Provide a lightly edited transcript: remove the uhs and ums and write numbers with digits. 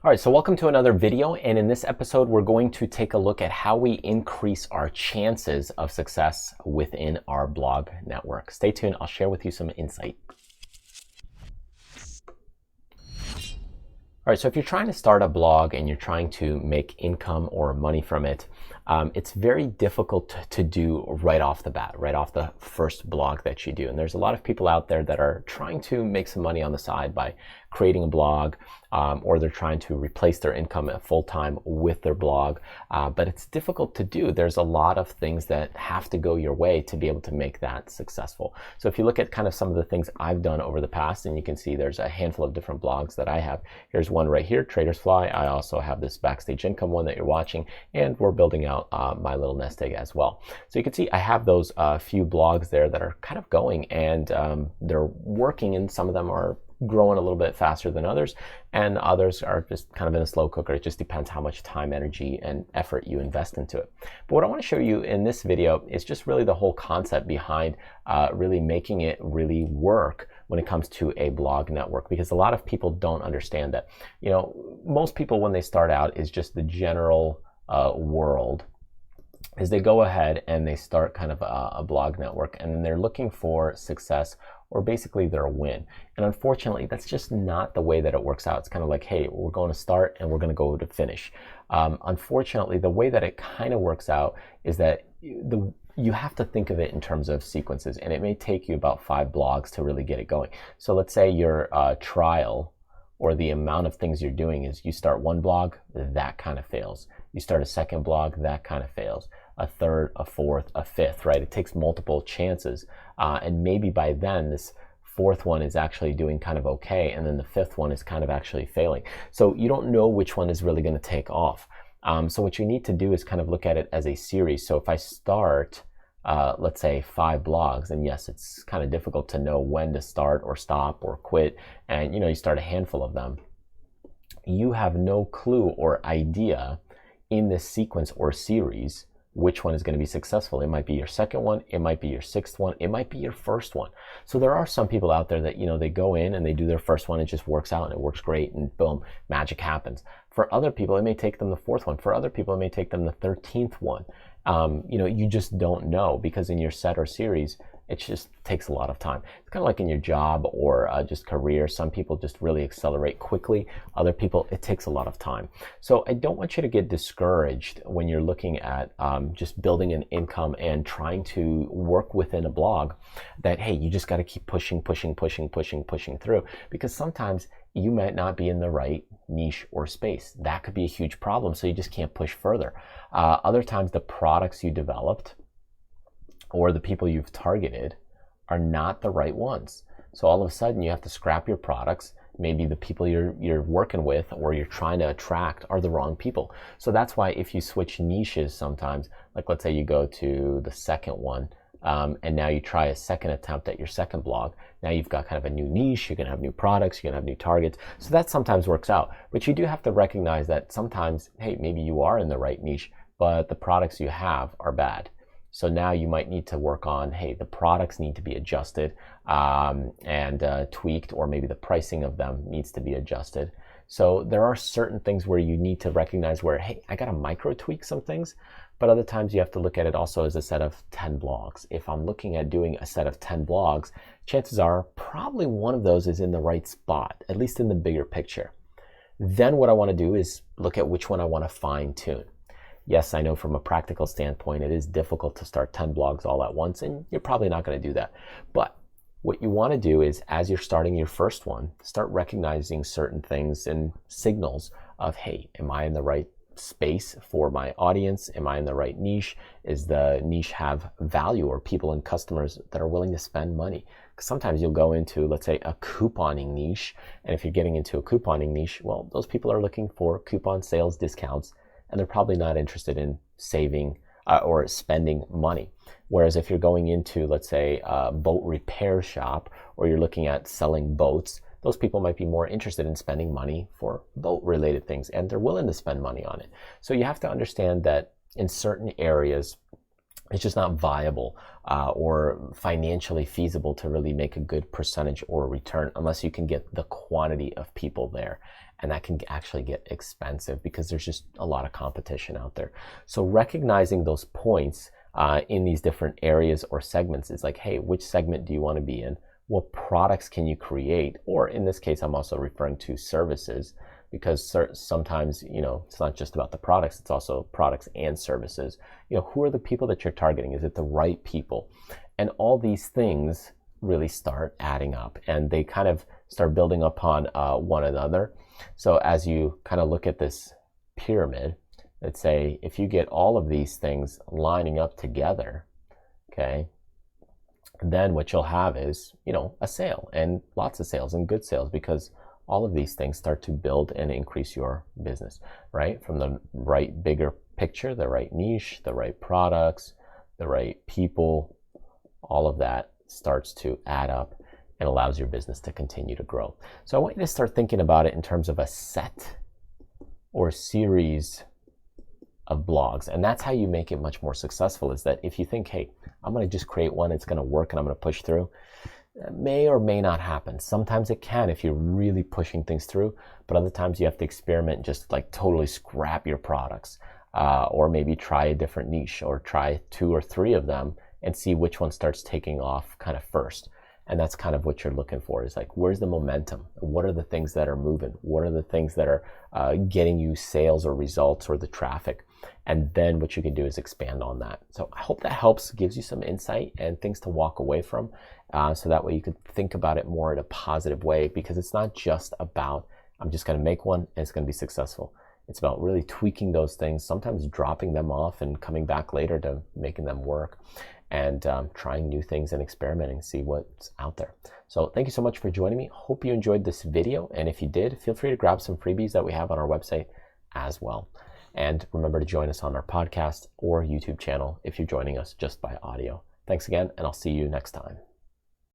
All right, so welcome to another video, and in this episode we're going to take a look at how we increase our chances of success within our blog network. Stay tuned, I'll share with you some insight. All right, so if you're trying to start a blog and you're trying to make income or money from it, it's very difficult to do right off the bat, right off the first blog that you do. And there's a lot of people out there that are trying to make some money on the side by creating a blog, or they're trying to replace their income full-time with their blog, but it's difficult to do. There's a lot of things that have to go your way to be able to make that successful. So if you look at kind of some of the things I've done over the past, and you can see there's a handful of different blogs that I have. Here's one right here, Traders Fly. I also have this Backstage Income one that you're watching, and we're building out my little nest egg as well. So you can see I have those few blogs there that are kind of going, and they're working, and some of them are growing a little bit faster than others, and others are just kind of in a slow cooker. It just depends how much time, energy, and effort you invest into it. But what I want to show you in this video is just really the whole concept behind really making it really work when it comes to a blog network, because a lot of people don't understand that. You know, most people when they start out is just the general world is they go ahead and they start kind of a blog network, and then they're looking for success or basically their win. And unfortunately, that's just not the way that it works out. It's kind of like, hey, we're going to start and we're going to go to finish. Unfortunately, the way that it kind of works out is that you have to think of it in terms of sequences, and it may take you about 5 blogs to really get it going. So let's say your trial or the amount of things you're doing is you start one blog, that kind of fails. You start a second blog, that kind of fails. A third, a fourth, a fifth, right? It takes multiple chances. And maybe by then this fourth one is actually doing kind of okay, and then the fifth one is kind of actually failing. So you don't know which one is really going to take off. So what you need to do is kind of look at it as a series. So if I start, let's say 5 blogs, and yes, it's kind of difficult to know when to start or stop or quit, and you start a handful of them, you have no clue or idea in this sequence or series which one is going to be successful. It might be your second one, it might be your 6th one, it might be your first one. So there are some people out there that, they go in and they do their first one, it just works out and it works great, and boom, magic happens. For other people, it may take them the 4th one. For other people, it may take them the 13th one. You just don't know, because in your set or series, it just takes a lot of time. It's kind of like in your job or just career. Some people just really accelerate quickly. Other people, it takes a lot of time. So I don't want you to get discouraged when you're looking at just building an income and trying to work within a blog, that, hey, you just got to keep pushing through, because sometimes you might not be in the right niche or space. That could be a huge problem, so you just can't push further. Other times the products you developed or the people you've targeted are not the right ones. So all of a sudden you have to scrap your products. Maybe the people you're working with or you're trying to attract are the wrong people. So that's why if you switch niches sometimes, like let's say you go to the second one, and now you try a second attempt at your second blog. Now you've got kind of a new niche, you're gonna have new products, you're gonna have new targets. So that sometimes works out. But you do have to recognize that sometimes, hey, maybe you are in the right niche, but the products you have are bad. So now you might need to work on, hey, the products need to be adjusted and tweaked, or maybe the pricing of them needs to be adjusted. So there are certain things where you need to recognize where, hey, I gotta micro tweak some things, but other times you have to look at it also as a set of 10 blogs. If I'm looking at doing a set of 10 blogs, chances are probably one of those is in the right spot, at least in the bigger picture. Then what I wanna do is look at which one I wanna fine tune. Yes, I know from a practical standpoint, it is difficult to start 10 blogs all at once, and you're probably not going to do that. But what you want to do is, as you're starting your first one, start recognizing certain things and signals of, hey, am I in the right space for my audience? Am I in the right niche? Is the niche have value, or people and customers that are willing to spend money? Because sometimes you'll go into, let's say, a couponing niche, and if you're getting into a couponing niche, well, those people are looking for coupon sales, discounts, and they're probably not interested in saving or spending money. Whereas if you're going into, let's say, a boat repair shop, or you're looking at selling boats, those people might be more interested in spending money for boat related things, and they're willing to spend money on it. So you have to understand that in certain areas, it's just not viable or financially feasible to really make a good percentage or return unless you can get the quantity of people there. and that can actually get expensive because there's just a lot of competition out there. So recognizing those points in these different areas or segments is like, hey, which segment do you want to be in? What products can you create? Or in this case, I'm also referring to services, because sometimes, it's not just about the products, it's also products and services. Who are the people that you're targeting? Is it the right people? And all these things really start adding up, and they kind of start building upon one another. So as you kind of look at this pyramid, let's say if you get all of these things lining up together, okay, then what you'll have is, a sale, and lots of sales and good sales, because all of these things start to build and increase your business, right? From the right bigger picture, the right niche, the right products, the right people, all of that starts to add up and allows your business to continue to grow. So I want you to start thinking about it in terms of a set or series of blogs. And that's how you make it much more successful, is that if you think, hey, I'm going to just create one, it's going to work, and I'm going to push through, it may or may not happen. Sometimes it can if you're really pushing things through, but other times you have to experiment and just like totally scrap your products, or maybe try a different niche, or try 2 or 3 of them and see which one starts taking off kind of first. And that's kind of what you're looking for, is like, where's the momentum? What are the things that are moving? What are the things that are getting you sales or results or the traffic? And then what you can do is expand on that. So I hope that helps, gives you some insight and things to walk away from, so that way you could think about it more in a positive way, because it's not just about, I'm just going to make one and it's going to be successful. It's about really tweaking those things, sometimes dropping them off and coming back later to making them work, and trying new things and experimenting, see what's out there. So thank you so much for joining me. Hope you enjoyed this video. And if you did, feel free to grab some freebies that we have on our website as well. And remember to join us on our podcast or YouTube channel if you're joining us just by audio. Thanks again, and I'll see you next time.